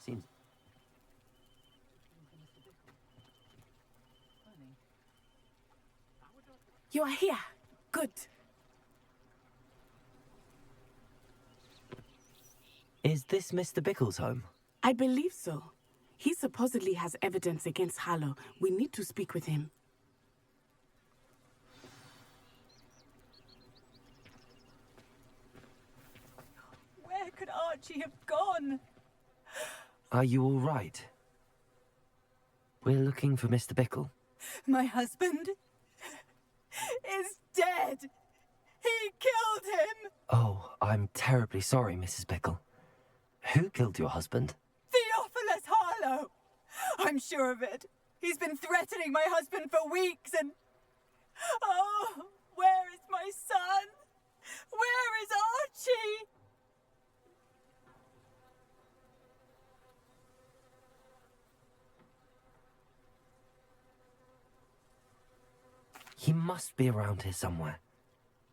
Seems... You are here. Good. Is this Mr. Bickle's home? I believe so. He supposedly has evidence against Harlow. We need to speak with him. Where could Archie have gone? Are you all right? We're looking for Mr. Bickle. My husband is dead. He killed him. Oh, I'm terribly sorry, Mrs. Bickle. Who killed your husband? Theophilus Harlow. I'm sure of it. He's been threatening my husband for weeks and... Oh, where is my son? Where is Archie? He must be around here somewhere.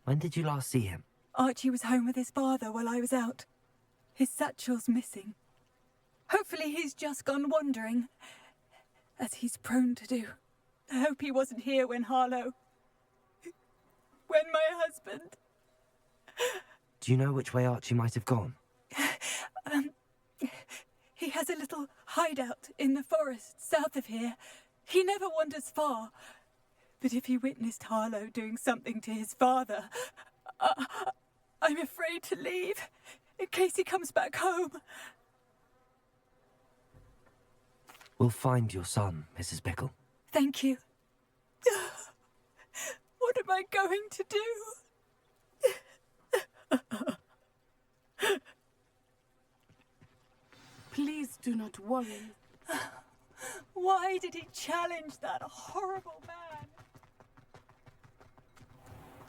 When did you last see him? Archie was home with his father while I was out. His satchel's missing. Hopefully he's just gone wandering, as he's prone to do. I hope he wasn't here when Harlow... when my husband... Do you know which way Archie might have gone? He has a little hideout in the forest south of here. He never wanders far. But if he witnessed Harlow doing something to his father, I'm afraid to leave, in case he comes back home. We'll find your son, Mrs. Bickle. Thank you. What am I going to do? Please do not worry. Why did he challenge that horrible man?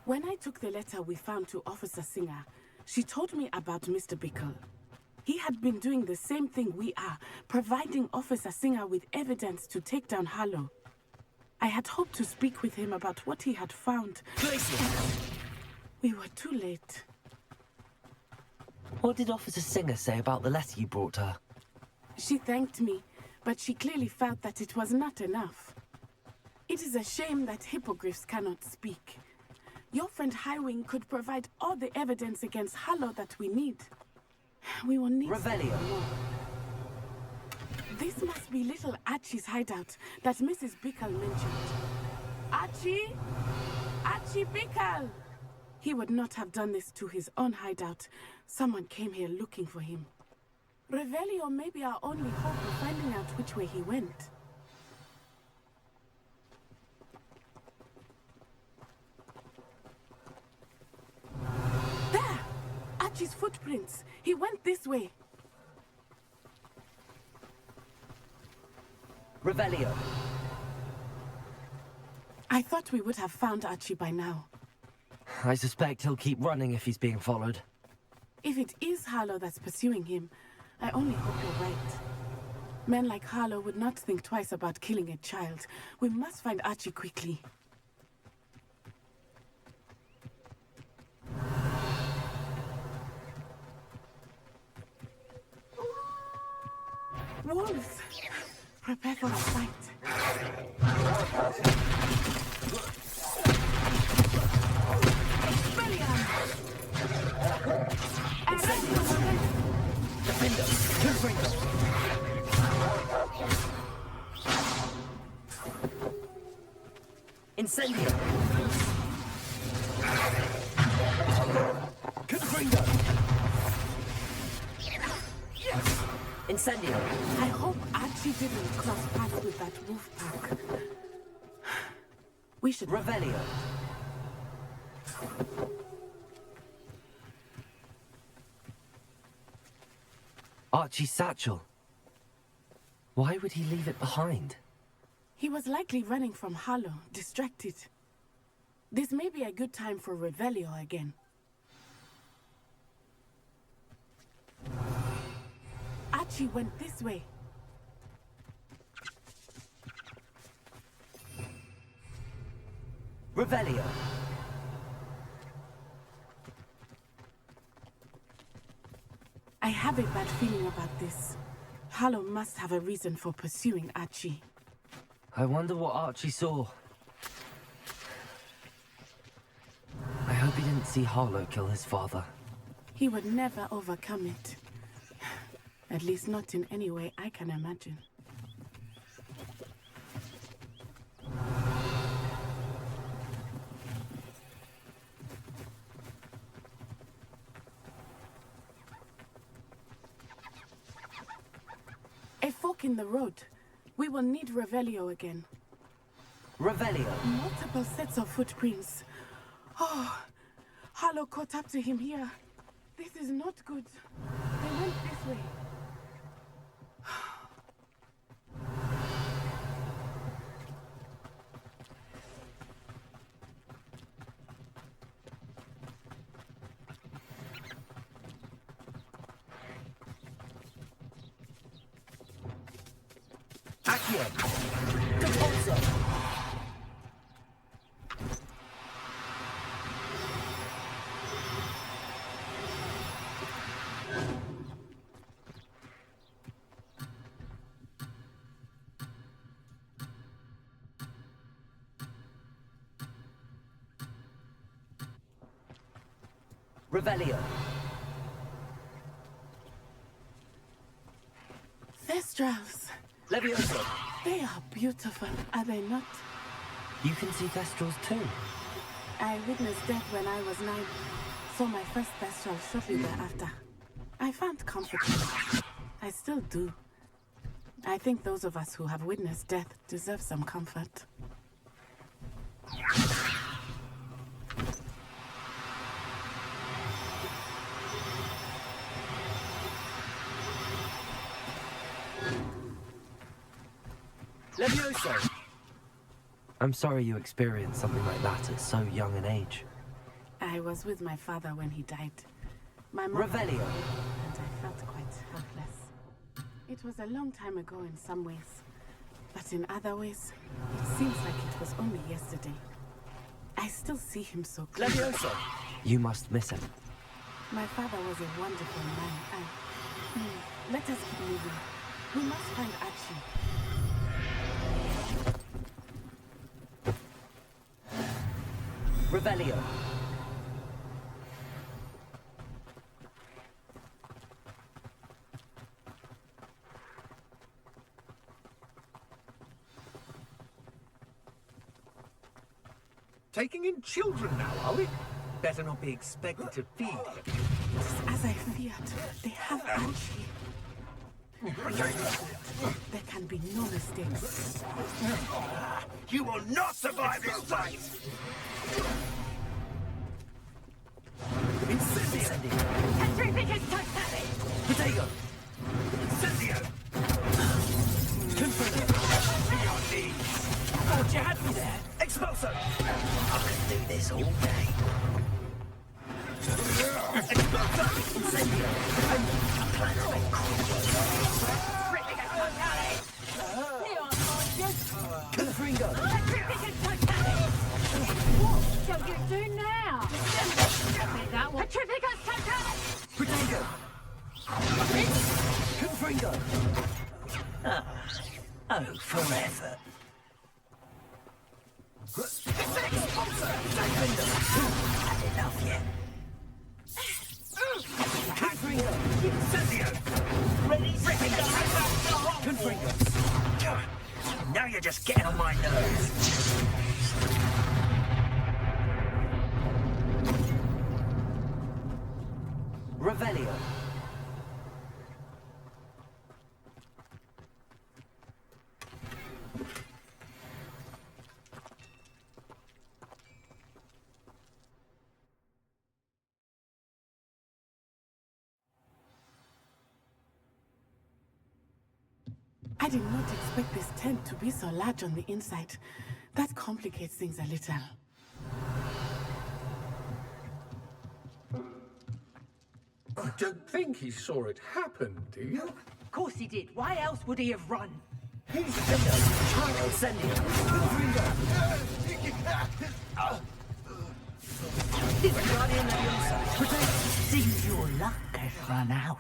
When I took the letter we found to Officer Singer, she told me about Mr. Bickle. He had been doing the same thing we are, providing Officer Singer with evidence to take down Harlow. I had hoped to speak with him about what he had found. We were too late. What did Officer Singer say about the letter you brought her? She thanked me, but she clearly felt that it was not enough. It is a shame that hippogriffs cannot speak. Your friend Highwing could provide all the evidence against Harlow that we need. We will need... Revelio. This must be little Archie's hideout that Mrs. Bickle mentioned. Archie? Archie Bickle! He would not have done this to his own hideout. Someone came here looking for him. Revelio may be our only hope of finding out which way he went. There! Archie's footprints. He went this way. Revelio. I thought we would have found Archie by now. I suspect he'll keep running if he's being followed. If it is Harlow that's pursuing him, I only hope you're right. Men like Harlow would not think twice about killing a child. We must find Archie quickly. Wolves! Prepare for a fight. Defender! Confringo! Incendio! Confringo! Incendio! I hope Archie didn't cross paths with that wolf pack. We should... Revelio! Archie's satchel. Why would he leave it behind? He was likely running from Harlow, distracted. This may be a good time for Revelio again. Archie went this way. Revelio. I have a bad feeling about this. Harlow must have a reason for pursuing Archie. I wonder what Archie saw. I hope he didn't see Harlow kill his father. He would never overcome it. At least not in any way I can imagine. A fork in the road. We will need Revelio again. Revelio? Multiple sets of footprints. Oh, Harlow caught up to him here. This is not good. They went this way. Revelio. Thestrals. Levioso. They are beautiful, are they not? You can see Thestrals too. I witnessed death when I was 9. Saw my first Thestral shortly thereafter. I found comfort in it. I still do. I think those of us who have witnessed death deserve some comfort. Levioso! I'm sorry you experienced something like that at so young an age. I was with my father when he died. My mother Revelio. and I felt quite helpless. It was a long time ago in some ways, but in other ways, it seems like it was only yesterday. I still see him so clearly. Levioso! You must miss him. My father was a wonderful man. Let us keep moving. We must find Archie. Revelio. Taking in children now, are we? Better not be expected to feed him. Just as I feared, they have Archie. There can be no mistakes. You will not survive this fight! Incendio! Petrificus Totale! Potato! Incendio! Confirm! To your knees! Thought you had me there! Expulso! I can do this all day. Expulso! Incendio! I plan to make Petrificus Totale! Leon Monsters! Confringo! Petrificus Totale! What shall you do now? Say that one. Petrificus Totale! Potato! Confringo! Oh, forever. Had enough yet? Confringo! Incendio! Ready, Confringo! Now you're just getting on my nerves. Revelio. I did not expect this tent to be so large on the inside. That complicates things a little. I don't think he saw it happen, do you? Of course he did. Why else would he have run? He's Incendio. This Guardian Leviosa. Seems your luck has run out.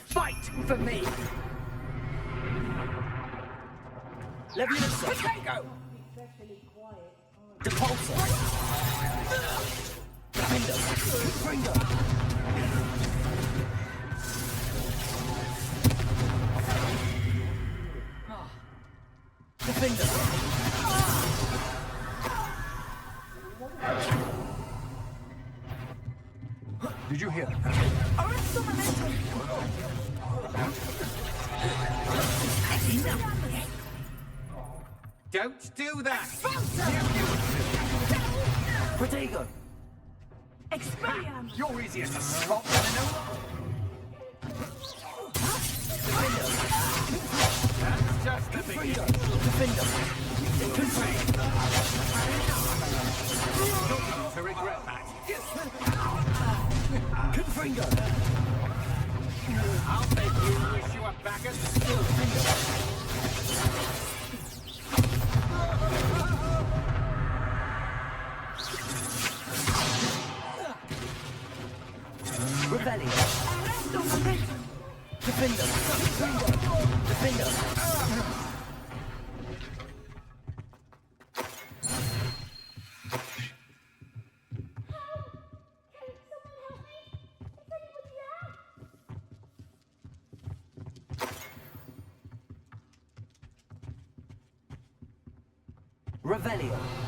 Fight for me! Leviosa! Potato! Depulsor! Defender! Finger! Defender! Did you hear? Arresto momentum! Don't do that! Protego! Expelliarmus! You're easier to spot than an That's just the beginning. Defender! To regret that. Confringo! I'll make you wish you were back at school. Rebellion! Arresto momentum! Defender! Defender! Revelio!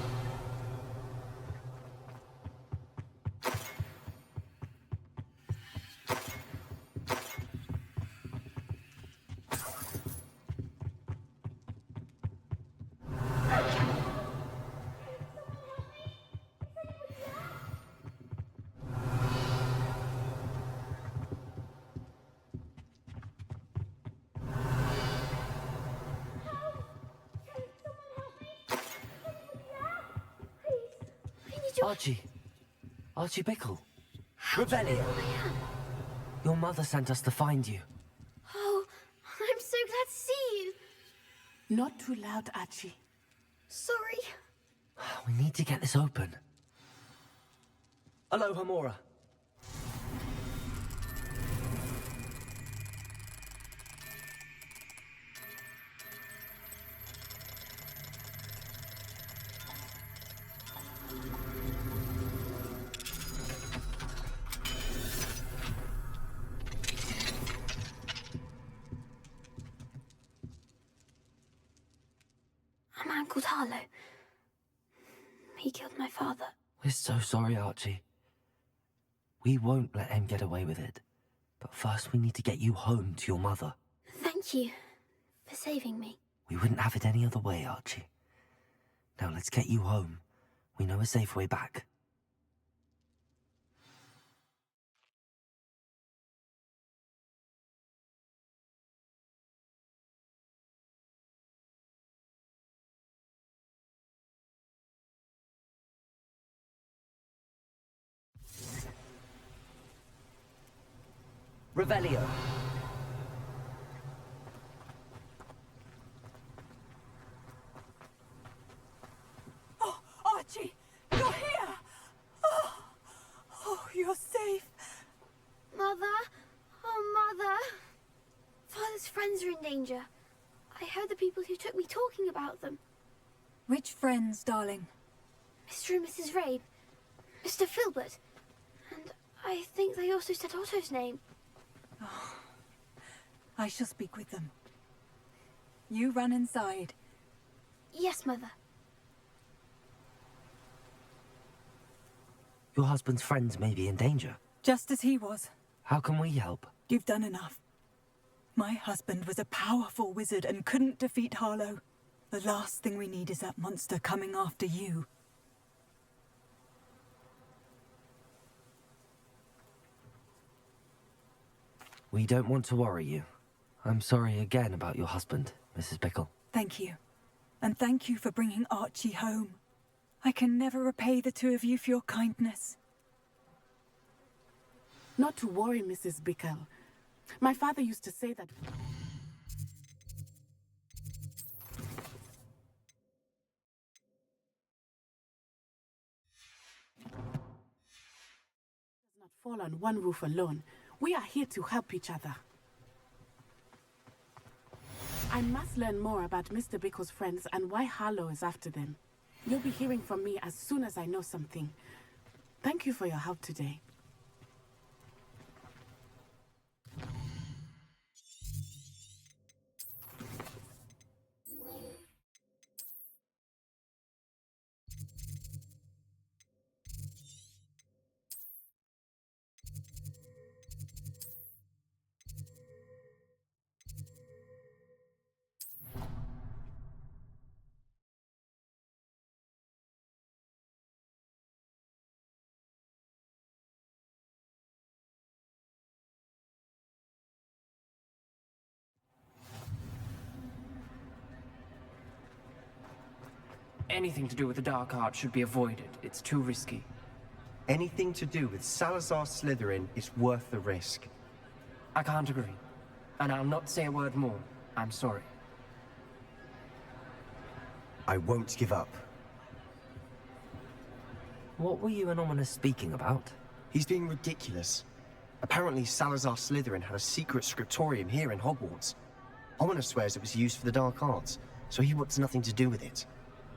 Archie Bickle. Revelio. Your mother sent us to find you. Oh, I'm so glad to see you. Not too loud, Archie. Sorry. We need to get this open. Hello, Hamora. A man called Harlow. He killed my father. We're so sorry, Archie. We won't let him get away with it. But first we need to get you home to your mother. Thank you for saving me. We wouldn't have it any other way, Archie. Now let's get you home. We know a safe way back. Revelio. Oh, Archie, you're here! Oh, you're safe. Mother? Oh, Mother. Father's friends are in danger. I heard the people who took me talking about them. Which friends, darling? Mr. and Mrs. Rabe. Mr. Filbert. And I think they also said Otto's name. I shall speak with them. You run inside. Yes, Mother. Your husband's friends may be in danger. Just as he was. How can we help? You've done enough. My husband was a powerful wizard and couldn't defeat Harlow. The last thing we need is that monster coming after you. We don't want to worry you. I'm sorry again about your husband, Mrs. Bickle. Thank you. And thank you for bringing Archie home. I can never repay the two of you for your kindness. Not to worry, Mrs. Bickle. My father used to say that... does not fall on one roof alone. We are here to help each other. I must learn more about Mr. Bickle's friends and why Harlow is after them. You'll be hearing from me as soon as I know something. Thank you for your help today. Anything to do with the dark art should be avoided. It's too risky. Anything to do with Salazar Slytherin is worth the risk. I can't agree. And I'll not say a word more. I'm sorry. I won't give up. What were you and Ominous speaking about? He's being ridiculous. Apparently Salazar Slytherin had a secret scriptorium here in Hogwarts. Ominous swears it was used for the dark arts, so he wants nothing to do with it.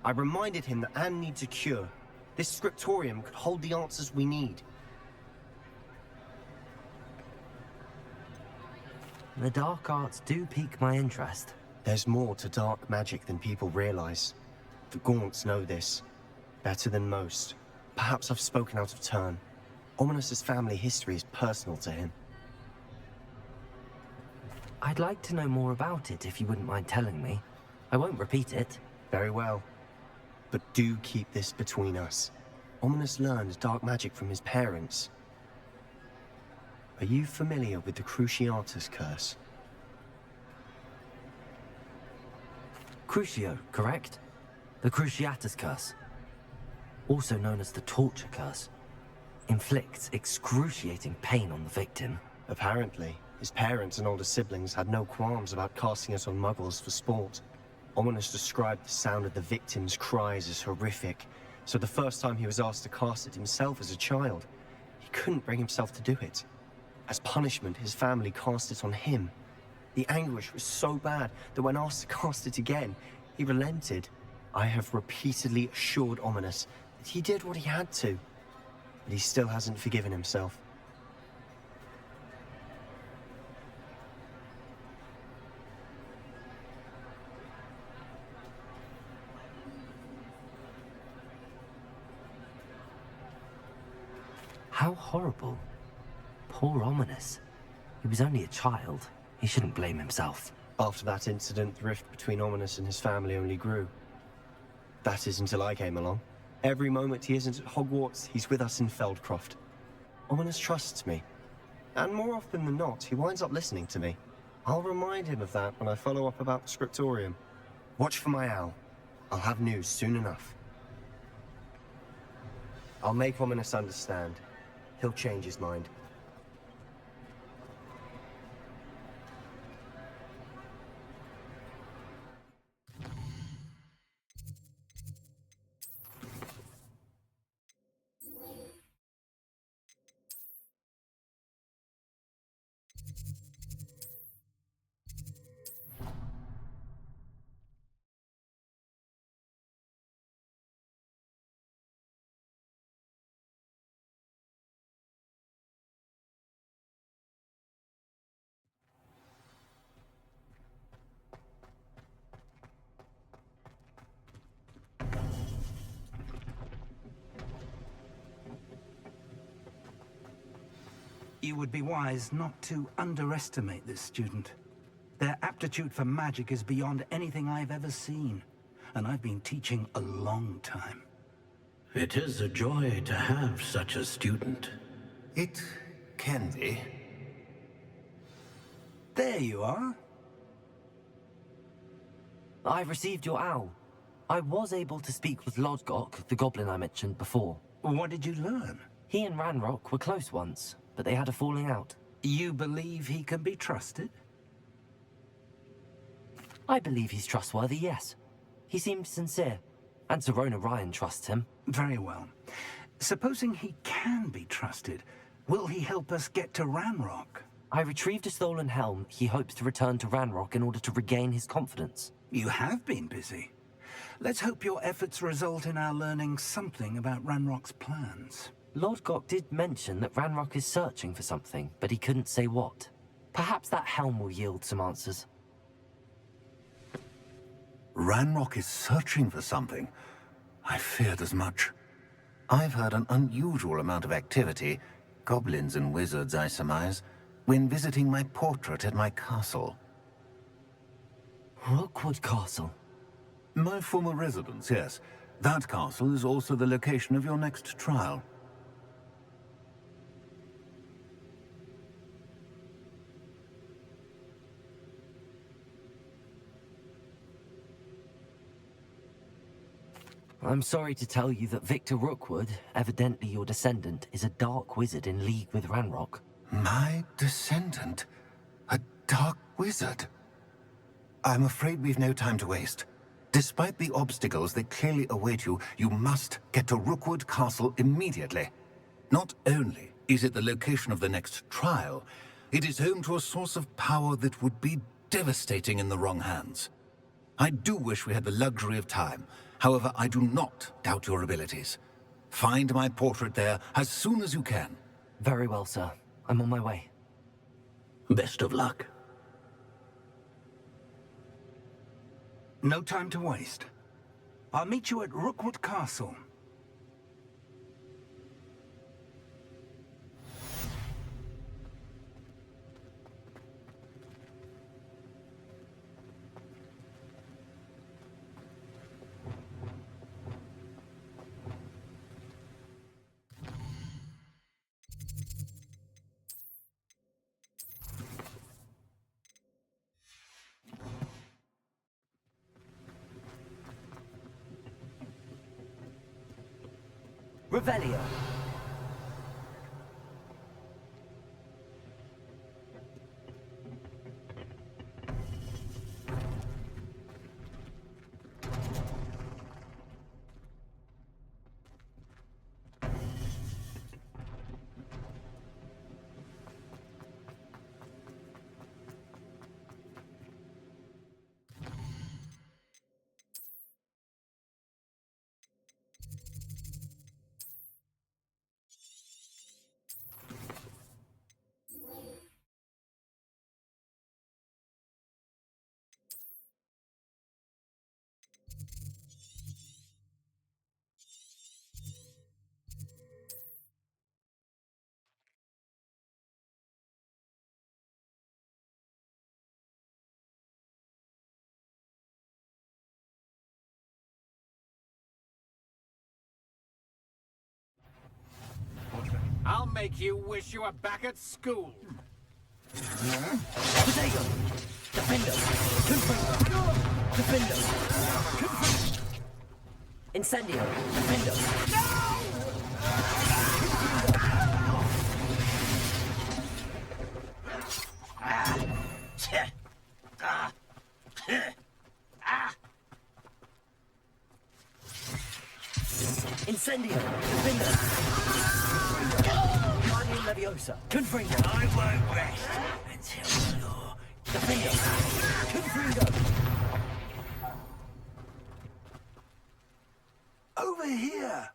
I reminded him that Anne needs a cure. This scriptorium could hold the answers we need. The dark arts do pique my interest. There's more to dark magic than people realize. The Gaunts know this. Better than most. Perhaps I've spoken out of turn. Ominous's family history is personal to him. I'd like to know more about it if you wouldn't mind telling me. I won't repeat it. Very well. But do keep this between us. Ominous learned dark magic from his parents. Are you familiar with the Cruciatus curse? Crucio, correct? The Cruciatus curse. Also known as the torture curse. Inflicts excruciating pain on the victim. Apparently, his parents and older siblings had no qualms about casting it on muggles for sport. Ominous described the sound of the victim's cries as horrific, so the first time he was asked to cast it himself as a child, he couldn't bring himself to do it. As punishment, his family cast it on him. The anguish was so bad that when asked to cast it again, he relented. I have repeatedly assured Ominous that he did what he had to, but he still hasn't forgiven himself. How horrible. Poor Ominous. He was only a child. He shouldn't blame himself. After that incident, the rift between Ominous and his family only grew. That is until I came along. Every moment he isn't at Hogwarts, he's with us in Feldcroft. Ominous trusts me. And more often than not, he winds up listening to me. I'll remind him of that when I follow up about the scriptorium. Watch for my owl. I'll have news soon enough. I'll make Ominous understand. He'll change his mind. You would be wise not to underestimate this student. Their aptitude for magic is beyond anything I've ever seen, and I've been teaching a long time. It is a joy to have such a student. It can be. There you are. I've received your owl. I was able to speak with Lodgok, the goblin I mentioned before. What did you learn? He and Ranrock were close once, but they had a falling out. You believe he can be trusted? I believe he's trustworthy, yes. He seemed sincere, and Sirona Ryan trusts him. Very well. Supposing he can be trusted, Will he help us get to Ranrock? I retrieved a stolen helm. He hopes to return to Ranrock in order to regain his confidence. You have been busy. Let's hope your efforts result in our learning something about Ranrock's plans. Lord Gok did mention that Ranrock is searching for something, but he couldn't say what. Perhaps that helm will yield some answers. Ranrock is searching for something. I feared as much. I've heard an unusual amount of activity, goblins and wizards, I surmise, when visiting my portrait at my castle. Rookwood Castle? My former residence, yes. That castle is also the location of your next trial. I'm sorry to tell you that Victor Rookwood, evidently your descendant, is a dark wizard in league with Ranrock. My descendant? A dark wizard? I'm afraid we've no time to waste. Despite the obstacles that clearly await you, you must get to Rookwood Castle immediately. Not only is it the location of the next trial, it is home to a source of power that would be devastating in the wrong hands. I do wish we had the luxury of time. However, I do not doubt your abilities. Find my portrait there as soon as you can. Very well, sir. I'm on my way. Best of luck. No time to waste. I'll meet you at Rookwood Castle. Revelio. I'll make you wish you were back at school. Potato! Defender! Confringo! Defender! Confringo! Incendio! Defender! Incendio! Defender! Guardian Leviosa! Confringo! I won't rest until you're Defender! Confringo! Over here!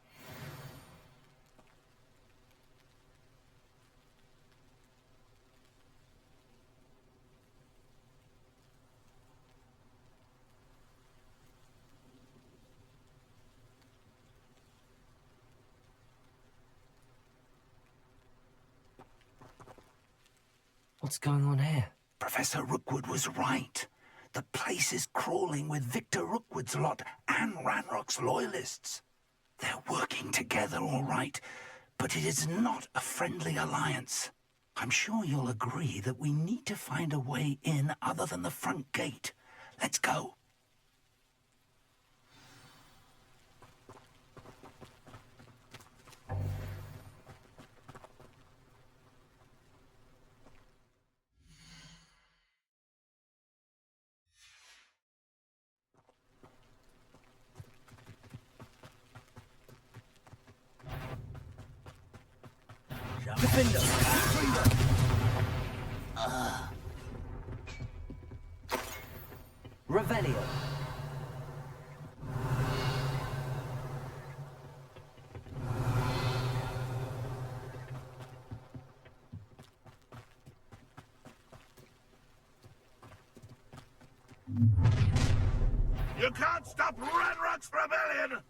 What's going on here? Professor Rookwood was right. The place is crawling with Victor Rookwood's lot and Ranrock's loyalists. They're working together, all right, but it is not a friendly alliance. I'm sure you'll agree that we need to find a way in other than the front gate. Let's go. Defender. Revelio. You can't stop Ranrock's rebellion!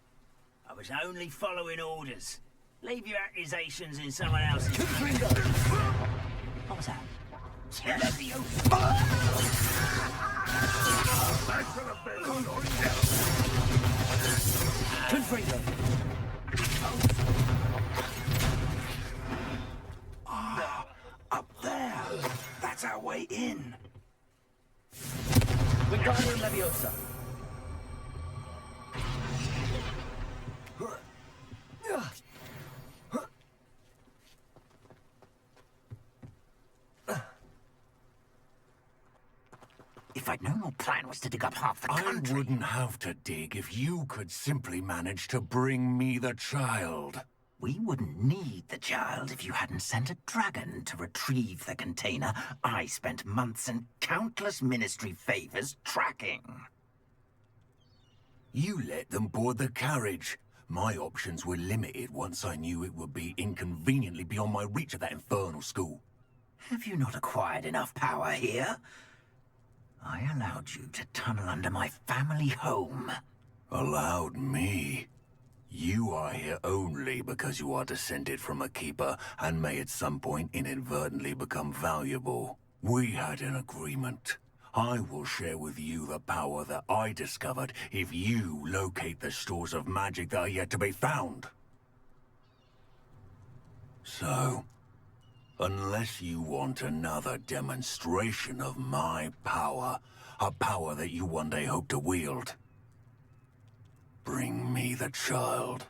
I was only following orders. Leave your accusations in someone else's. What was that? Confringo. Up there. That's our way in. Wingardium Leviosa. If I'd known your plan was to dig up half the country... I wouldn't have to dig if you could simply manage to bring me the child. We wouldn't need the child if you hadn't sent a dragon to retrieve the container I spent months and countless ministry favors tracking. You let them board the carriage. My options were limited once I knew it would be inconveniently beyond my reach at that infernal school. Have you not acquired enough power here? I allowed you to tunnel under my family home. Allowed me? You are here only because you are descended from a keeper and may at some point inadvertently become valuable. We had an agreement. I will share with you the power that I discovered if you locate the stores of magic that are yet to be found. So, unless you want another demonstration of my power, a power that you one day hope to wield, bring me the child.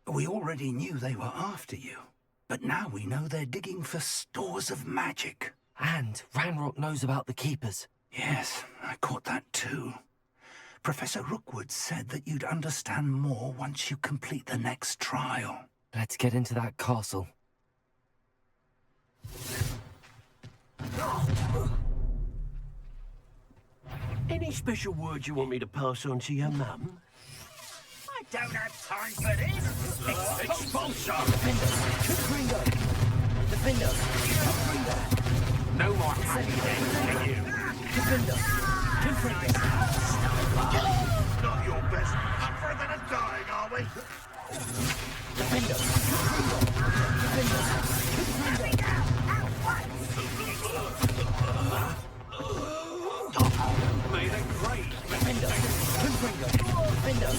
We already knew they were after you, but now we know they're digging for stores of magic. And Ranrock knows about the Keepers. Yes, I caught that too. Professor Rookwood said that you'd understand more once you complete the next trial. Let's get into that castle. Any special words you want me to pass on to your mum? I don't have time for this! Expulsion! Confringo. Defender. Confringo. No more happy days for you. Defender. Confringo. Not your best. Tougher than a dying, are we? Defender. Confringo. Defender. May the great Defender. Confringo. Defender.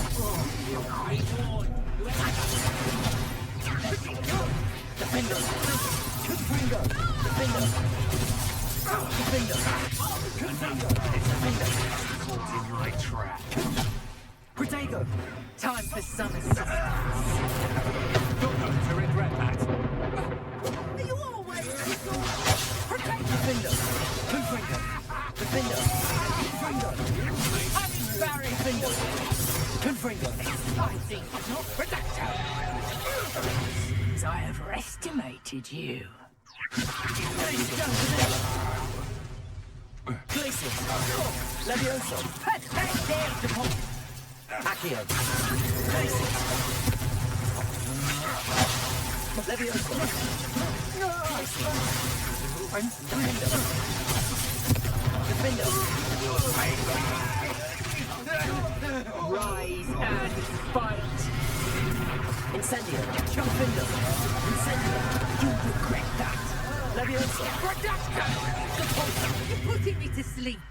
Defender. Confringo. Defender. Defender. Confringo. Defender. caught in my trap. Protego. Time for some assistance. You're going to regret that. Are you always Defender. Confringo. Defender. Confringo. I'm embarrassed. Defender. Confringo. Fighting, not productive. I overestimated you. Glacius. Levioso. Accio. Glacius. Levioso. Defender. Rise and fight. Incendio. Defender. Incendio. You regret that. Levioso. You're putting me to sleep.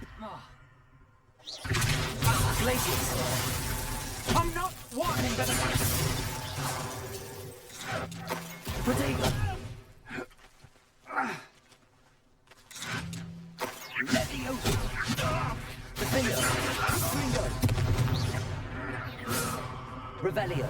Glacius. I'm not wanting better. Protego. Defender. Confringo. Revelio.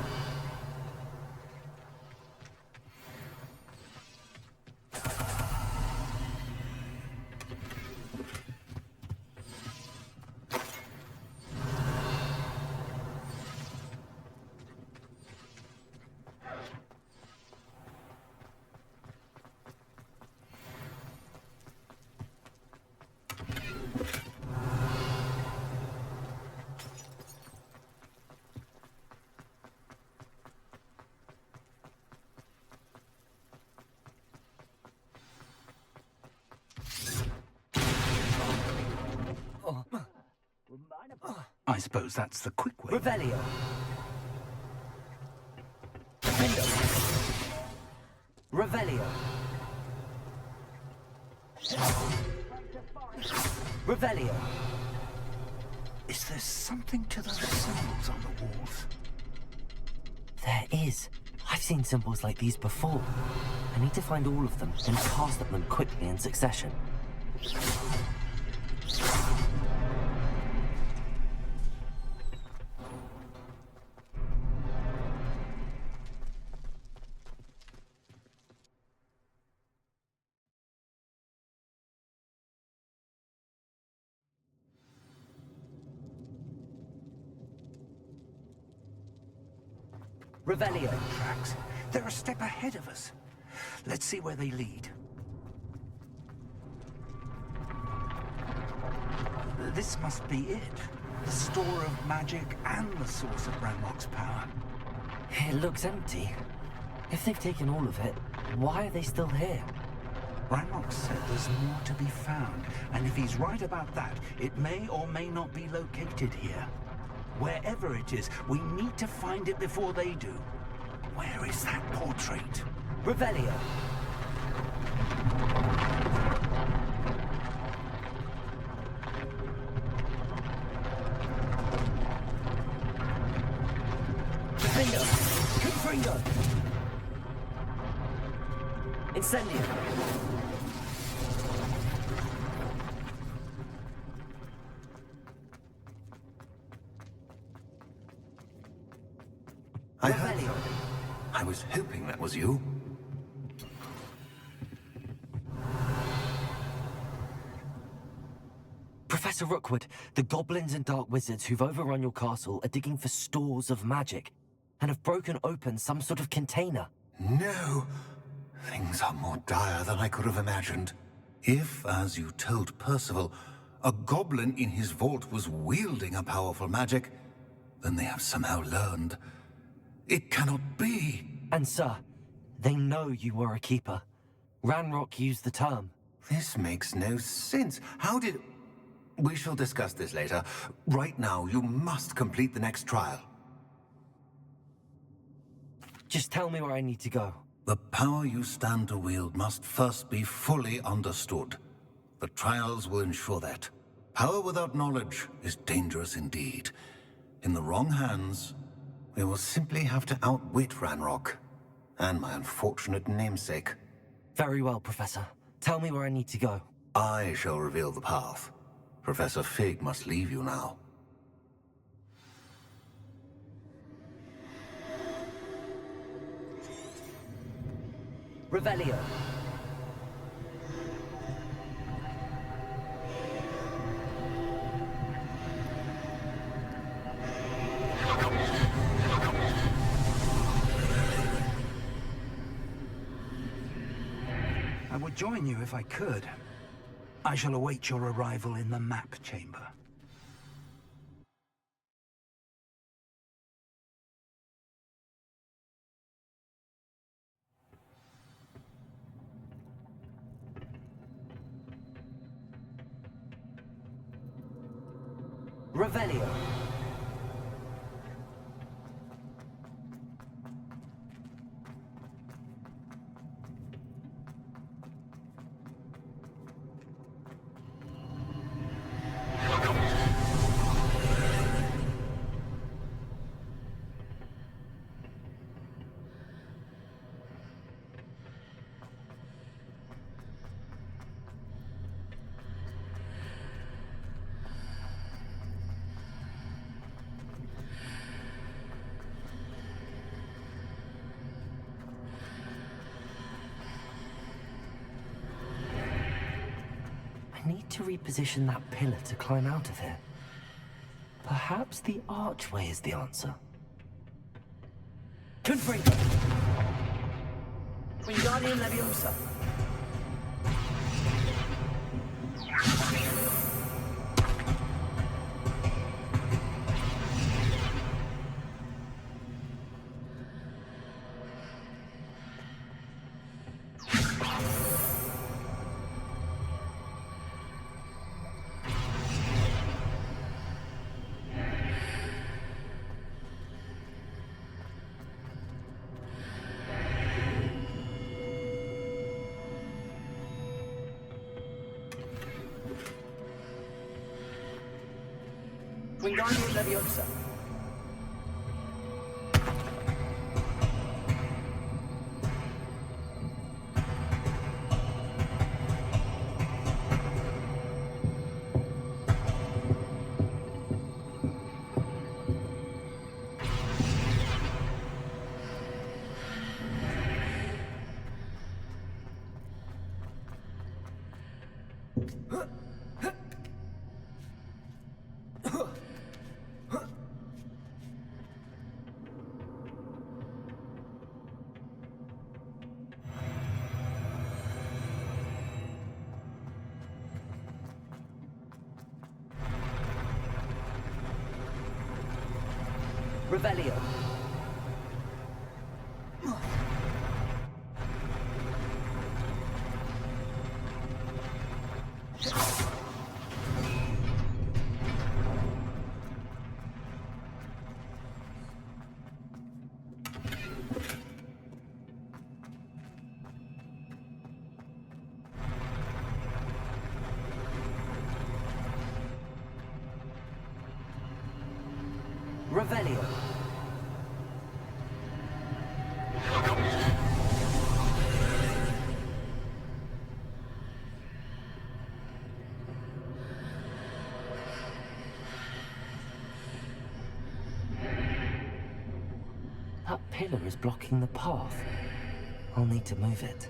I suppose that's the quick way. Revelio. Defendo. Revelio. Revelio. Is there something to those symbols on the walls? There is. I've seen symbols like these before. I need to find all of them and cast at them quickly in succession. Revelio. Tracks. They're a step ahead of us. Let's see where they lead. This must be it. The store of magic and the source of Ranrock's power. It looks empty. If they've taken all of it, why are they still here? Ranrock said there's more to be found, and if he's right about that, it may or may not be located here. Wherever it is, we need to find it before they do. Where is that portrait? Revelio. Defendo. Confringo. Incendio. I was hoping that was you. Professor Rookwood, the goblins and dark wizards who've overrun your castle are digging for stores of magic and have broken open some sort of container. No. Things are more dire than I could have imagined. If, as you told Percival, a goblin in his vault was wielding a powerful magic, then they have somehow learned. It cannot be. And sir, they know you were a keeper. Ranrock used the term. This makes no sense. How did... We shall discuss this later. Right now, you must complete the next trial. Just tell me where I need to go. The power you stand to wield must first be fully understood. The trials will ensure that. Power without knowledge is dangerous indeed. In the wrong hands, we will simply have to outwit Ranrock and my unfortunate namesake. Very well, Professor. Tell me where I need to go. I shall reveal the path. Professor Fig must leave you now. Revelio. I would join you if I could. I shall await your arrival in the map chamber. Revelio. I need to reposition that pillar to climb out of here. Perhaps the archway is the answer. Confringo! Wingardium Leviosa! Wingardium Leviosa. Revelio. Revelio. That pillar is blocking the path. I'll need to move it.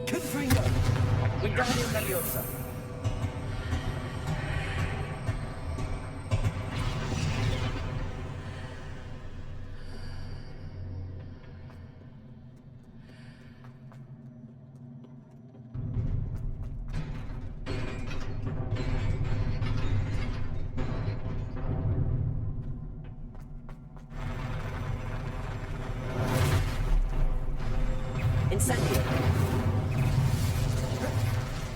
Confringo. Wingardium Leviosa. Incendio.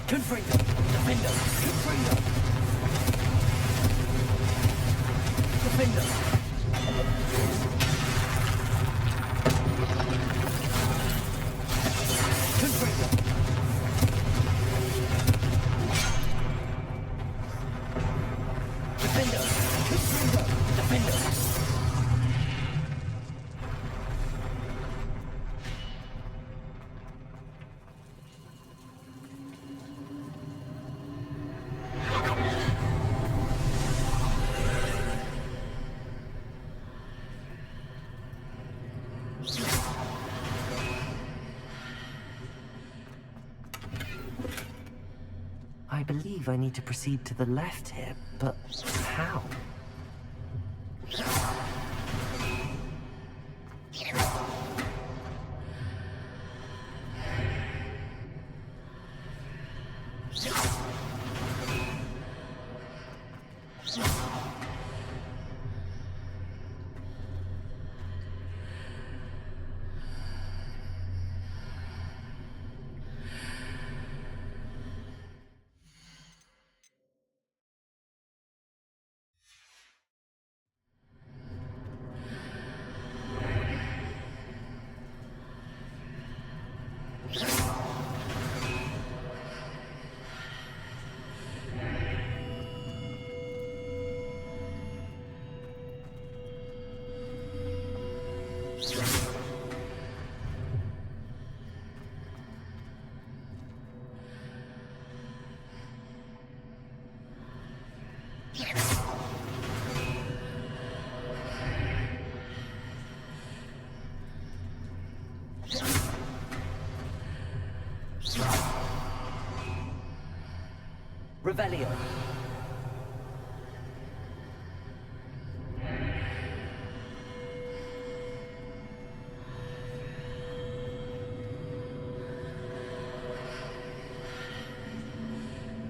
Confringo. Defendo. Confringo. Defendo. Confringo. Defendo. Confringo. Defendo. I believe I need to proceed to the left here, but how? Revelio.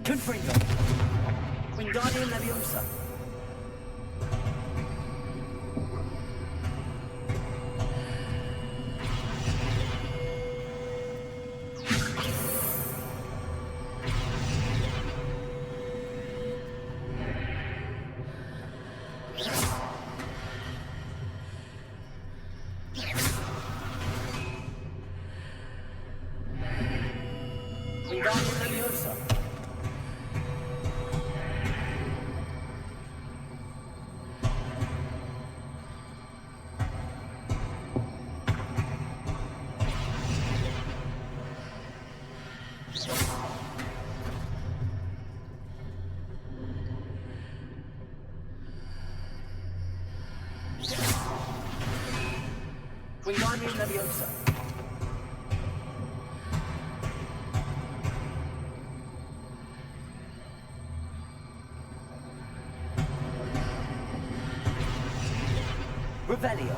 Confringo. Wingardium Leviosa. Wingardium Leviosa. Revelio.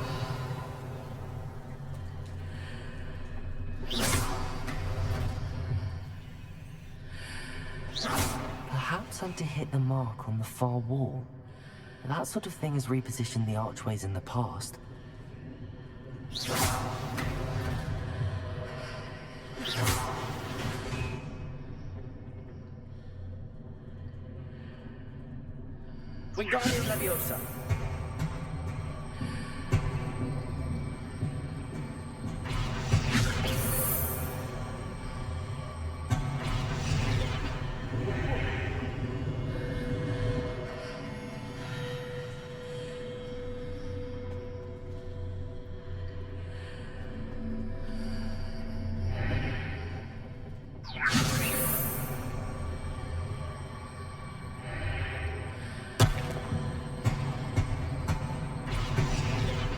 Perhaps I'm to hit the mark on the far wall. That sort of thing has repositioned the archways in the past. Wingardium Leviosa.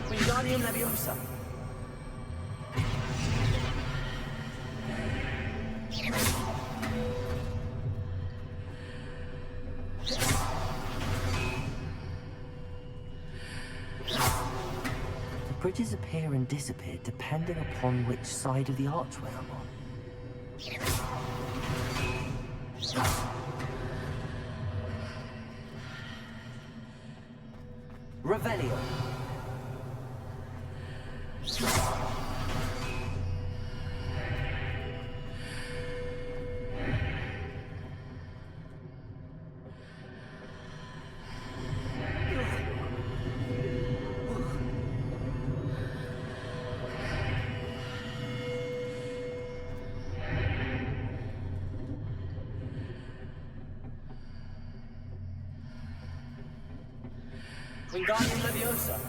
Wingardium Leviosa. The bridges appear and disappear depending upon which side of the archway I'm on. Revelio. Wingardium Leviosa.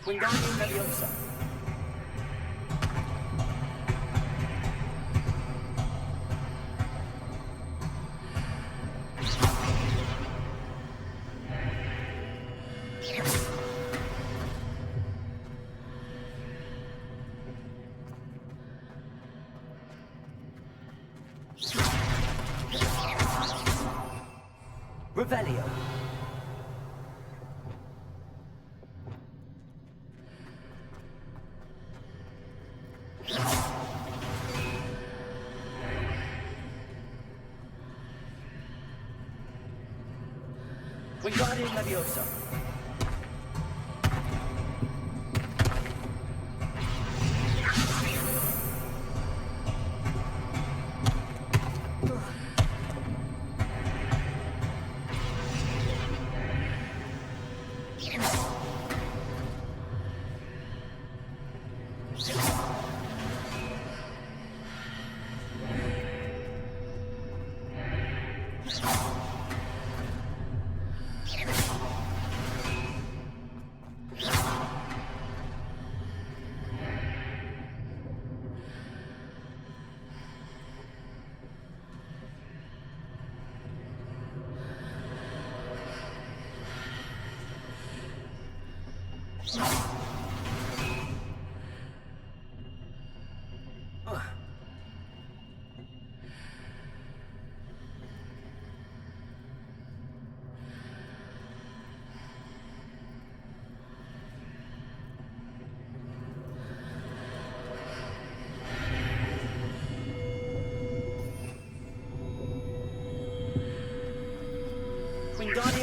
Wingardium Leviosa. Revelio. Wingardium Leviosa.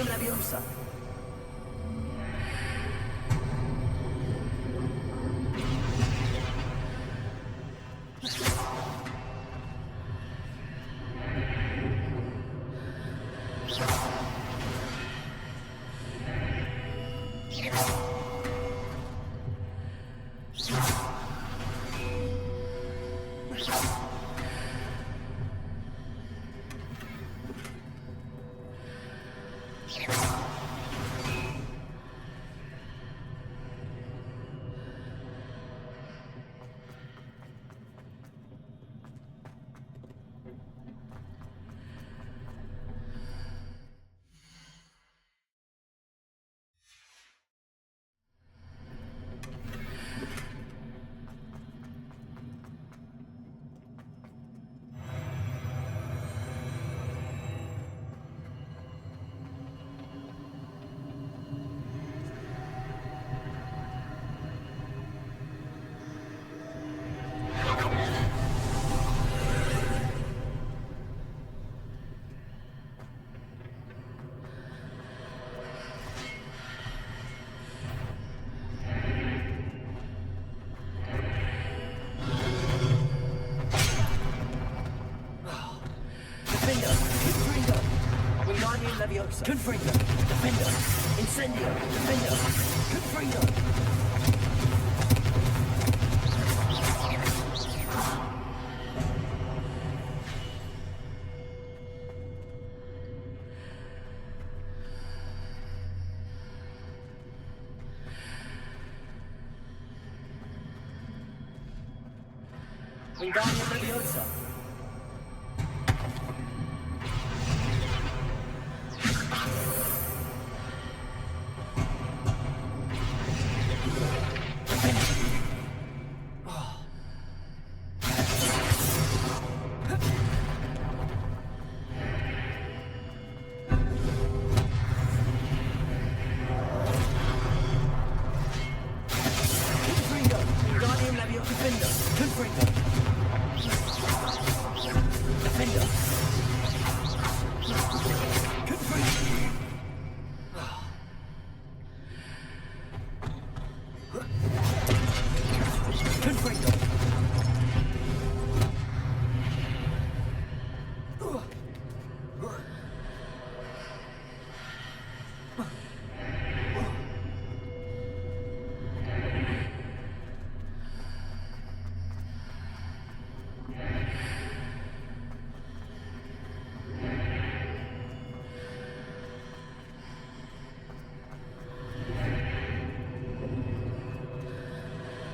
Wingardium Leviosa. Leviosa. Confringo. Defender. Incendio. Defender. Confringo. Wingardium Leviosa.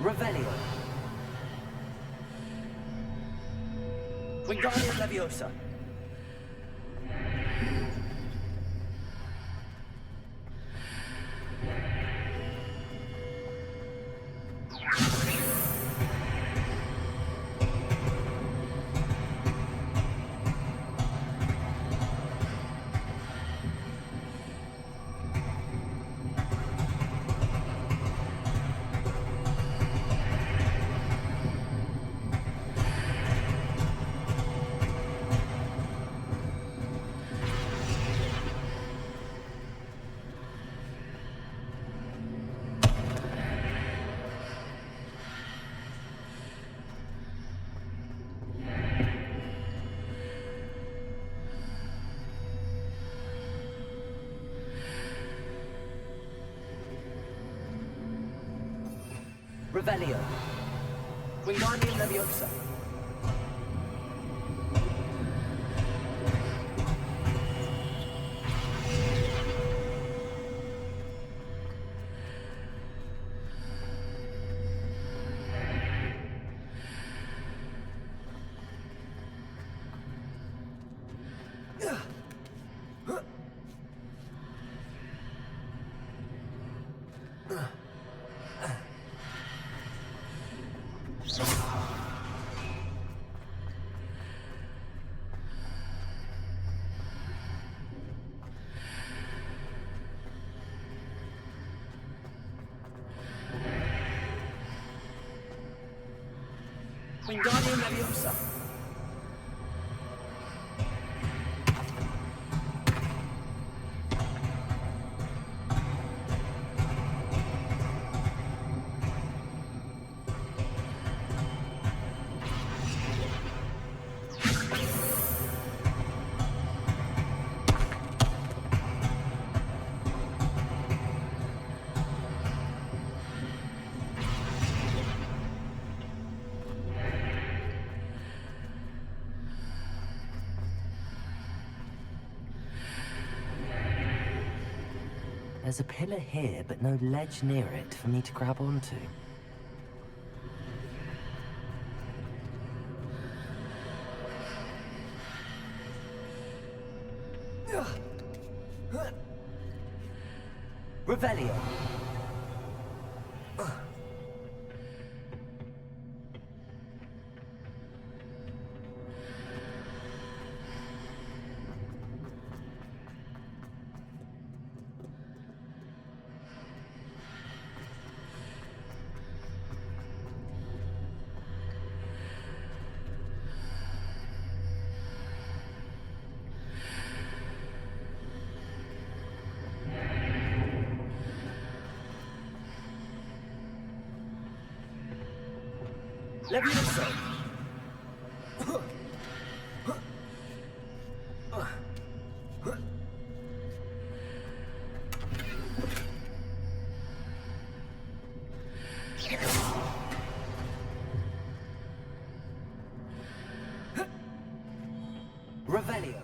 Revelio. Wingardium Leviosa. Revelio. Wingardium Leviosa. Wingardium Leviosa. There's a pillar here, but no ledge near it for me to grab onto. Revelio. Levioso! Revelio.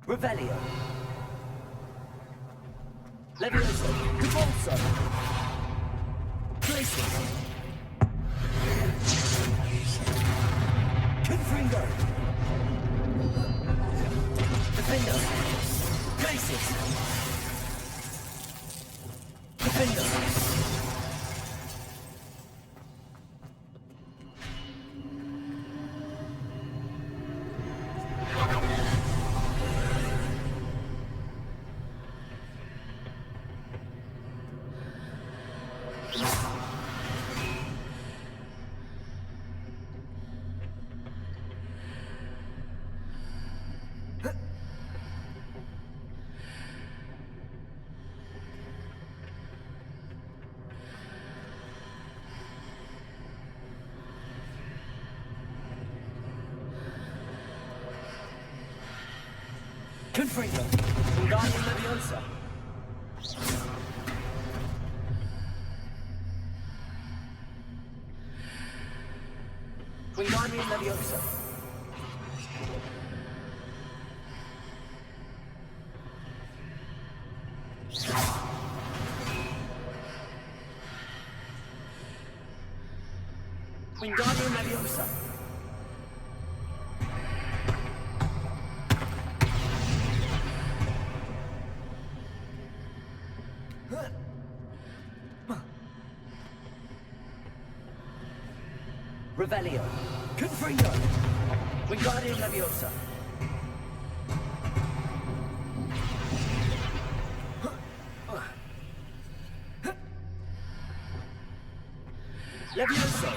Revelio. Levioso. Convulso. Places. Confringo. Defendo. Places. Defendo. Confringo. Wingardium Leviosa. Wingardium Leviosa. Wingardium Leviosa. Revelio. Confringo. Wingardium Leviosa. Levioso.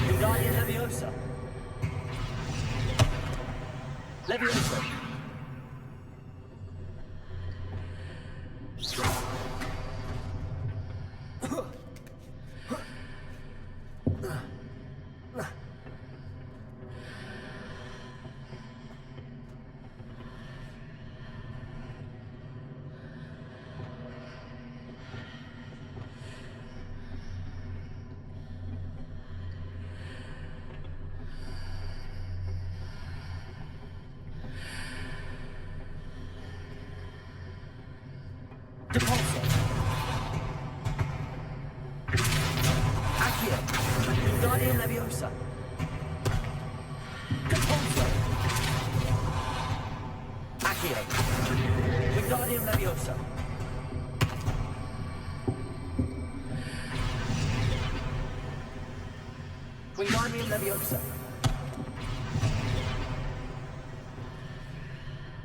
Wingardium Leviosa. Leviosa. Leviosa. Capulso. Accio. Wingardium Leviosa. Wingardium Leviosa.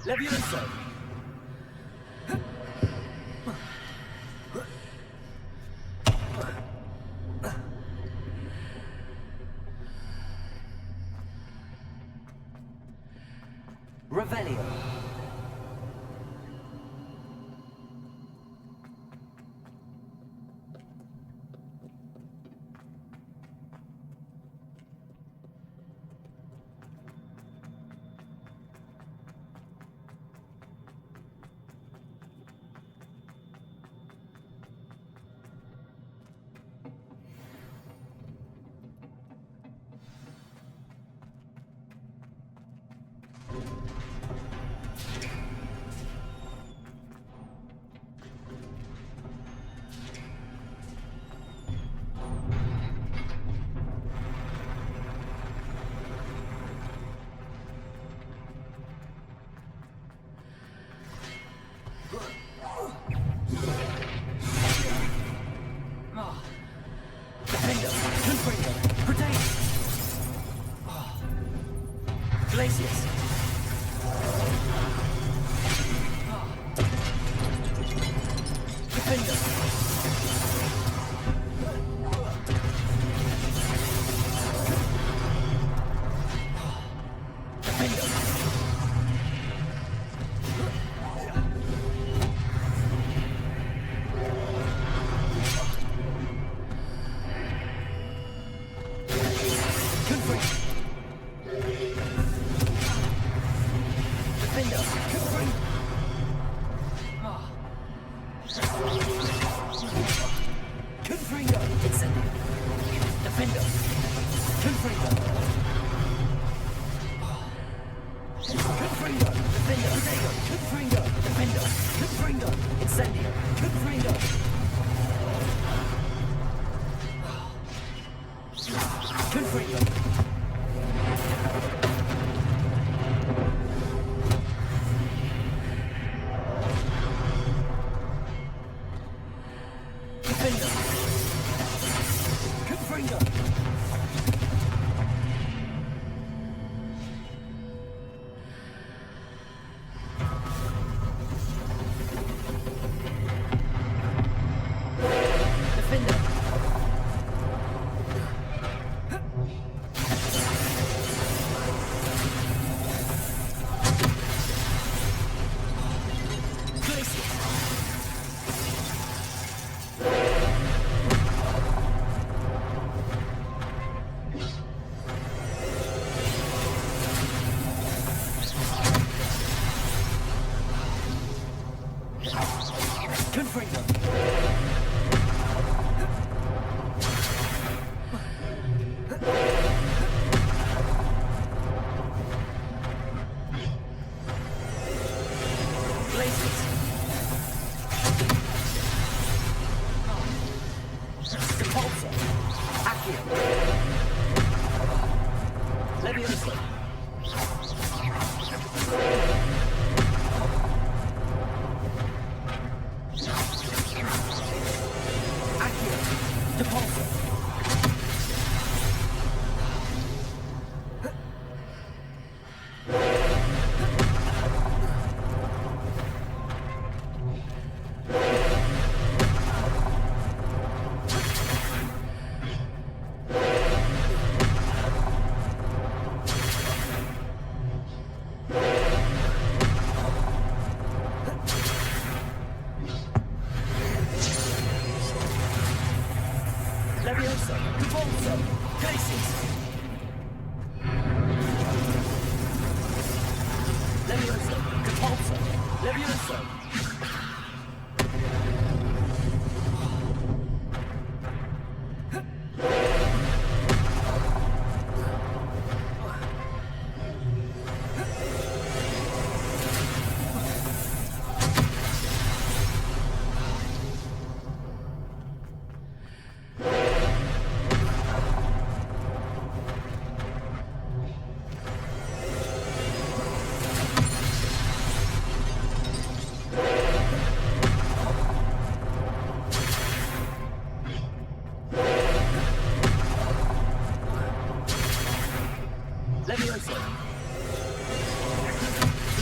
Leviosa. Revelio. Glacius. Defender.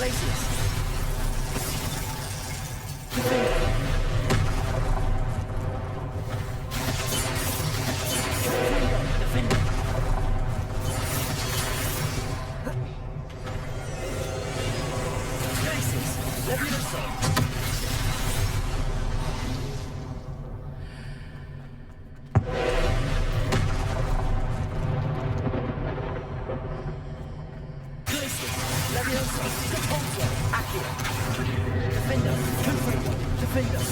Glacius. Defender. Defender.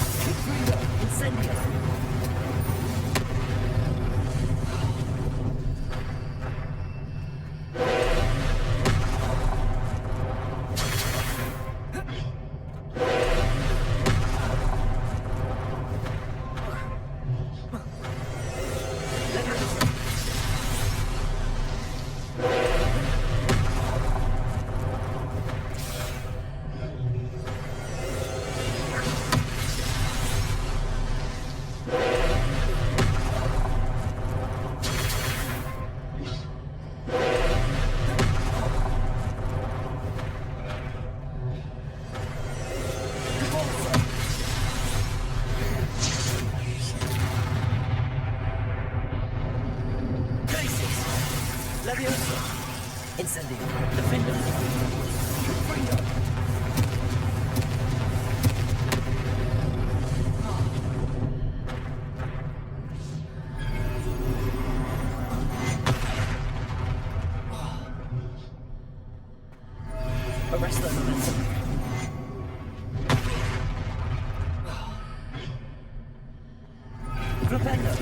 Glacius. Levioso. Incendio. Defender. Freedom. Arrest the momentum. Propello.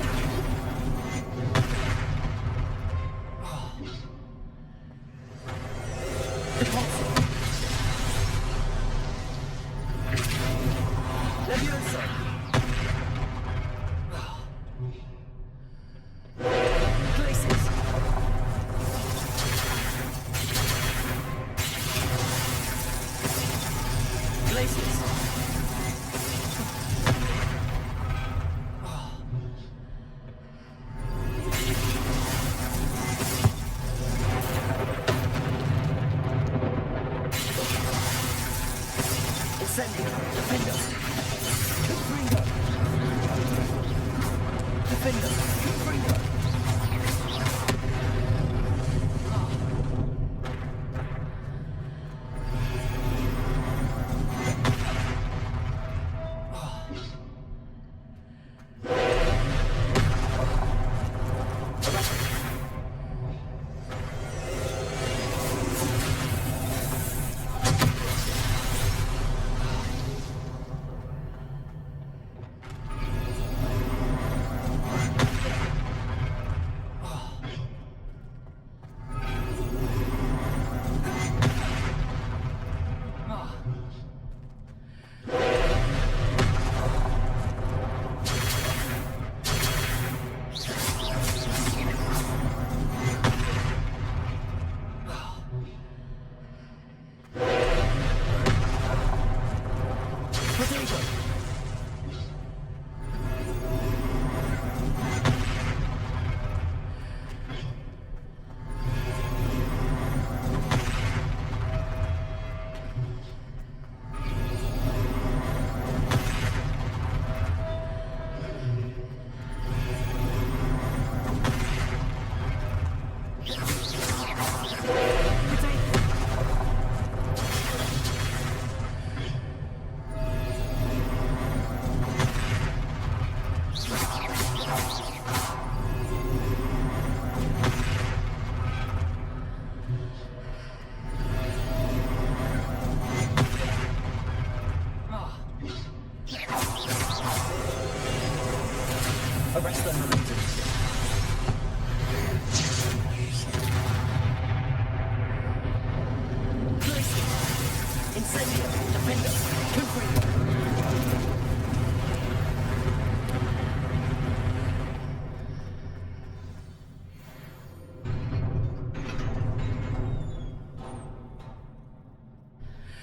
Arrest them, momentum. Incendio. Defender. Confringo.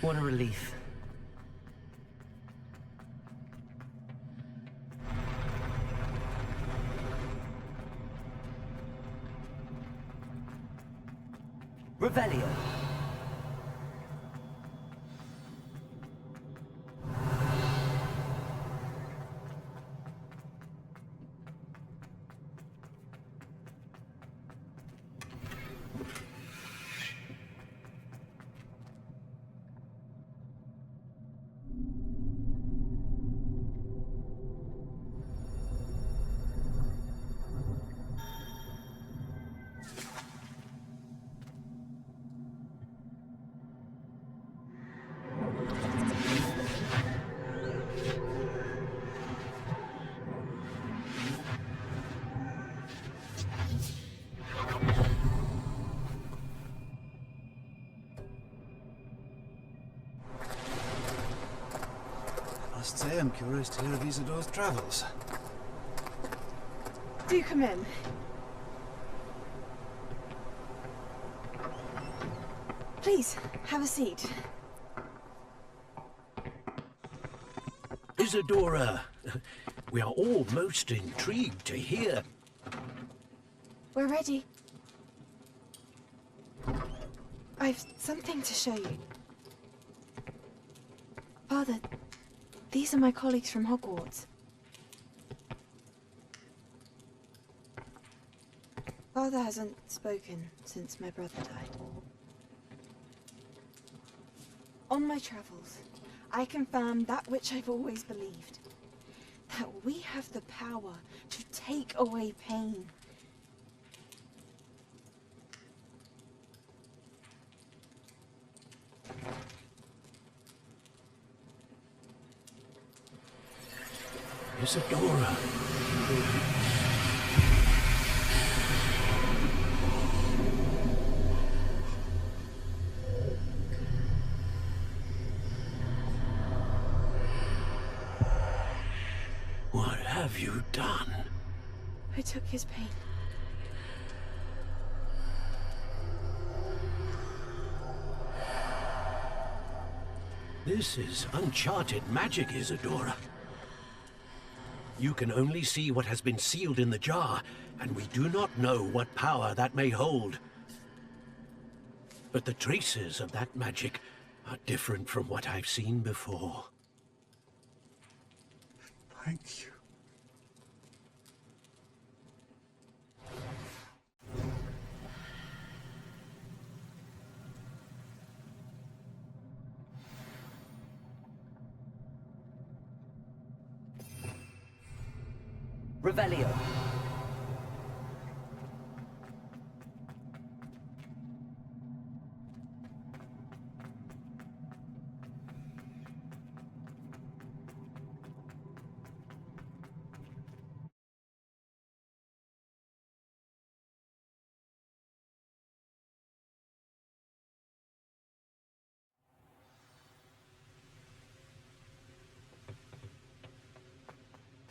What a relief. Revelio. must say I'm curious to hear of Isadore's travels. Do come in. Please, have a seat. Isadora, we are all most intrigued to hear. We're ready. I've something to show you. Father, these are my colleagues from Hogwarts. Father hasn't spoken since my brother died. On my travels, I confirmed that which I've always believed. That we have the power to take away pain. Isadora. What have you done? I took his pain. This is uncharted magic, Isadora. You can only see what has been sealed in the jar, and we do not know what power that may hold. But the traces of that magic are different from what I've seen before. Thank you. Revelio.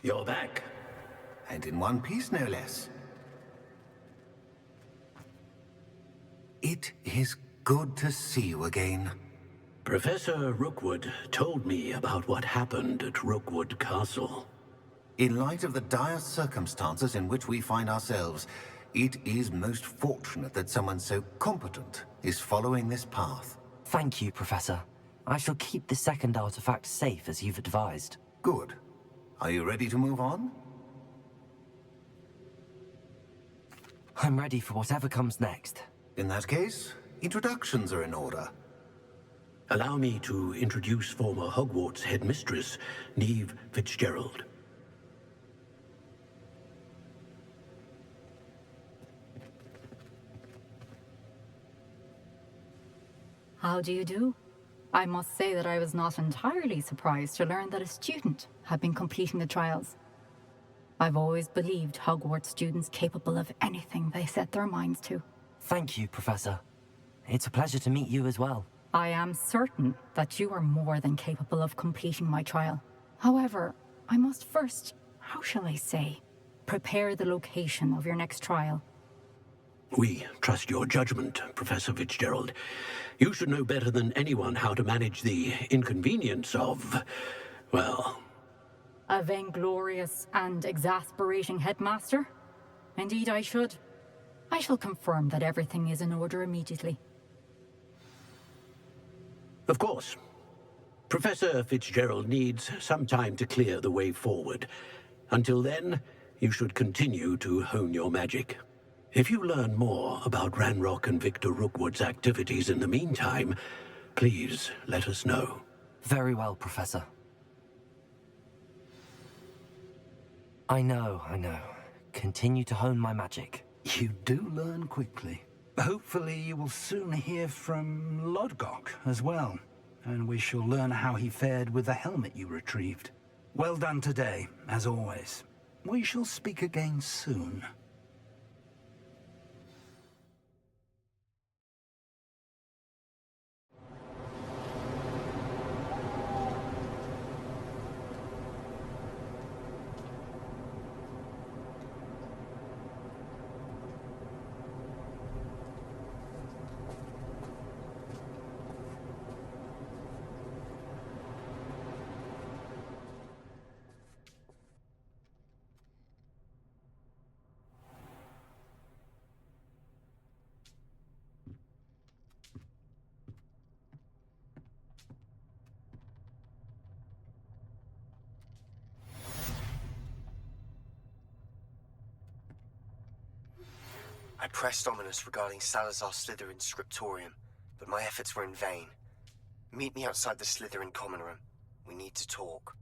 You're back. And in one piece, no less. It is good to see you again. Professor Rookwood told me about what happened at Rookwood Castle. In light of the dire circumstances in which we find ourselves, it is most fortunate that someone so competent is following this path. Thank you, Professor. I shall keep the second artifact safe as you've advised. Good. Are you ready to move on? I'm ready for whatever comes next. In that case, introductions are in order. Allow me to introduce former Hogwarts headmistress, Neve Fitzgerald. How do you do? I must say that I was not entirely surprised to learn that a student had been completing the trials. I've always believed Hogwarts students capable of anything they set their minds to. Thank you, Professor. It's a pleasure to meet you as well. I am certain that you are more than capable of completing my trial. However, I must first, how shall I say, prepare the location of your next trial. We trust your judgment, Professor Fitzgerald. You should know better than anyone how to manage the inconvenience of, well... A vainglorious and exasperating headmaster? Indeed I should. I shall confirm that everything is in order immediately. Of course. Professor Fitzgerald needs some time to clear the way forward. Until then, you should continue to hone your magic. If you learn more about Ranrock and Victor Rookwood's activities in the meantime, please let us know. Very well, Professor. I know. Continue to hone my magic. You do learn quickly. Hopefully you will soon hear from Lodgok as well, and we shall learn how he fared with the helmet you retrieved. Well done today, as always. We shall speak again soon. pressed Ominous regarding Salazar Slytherin's scriptorium, but my efforts were in vain. Meet me outside the Slytherin common room. We need to talk.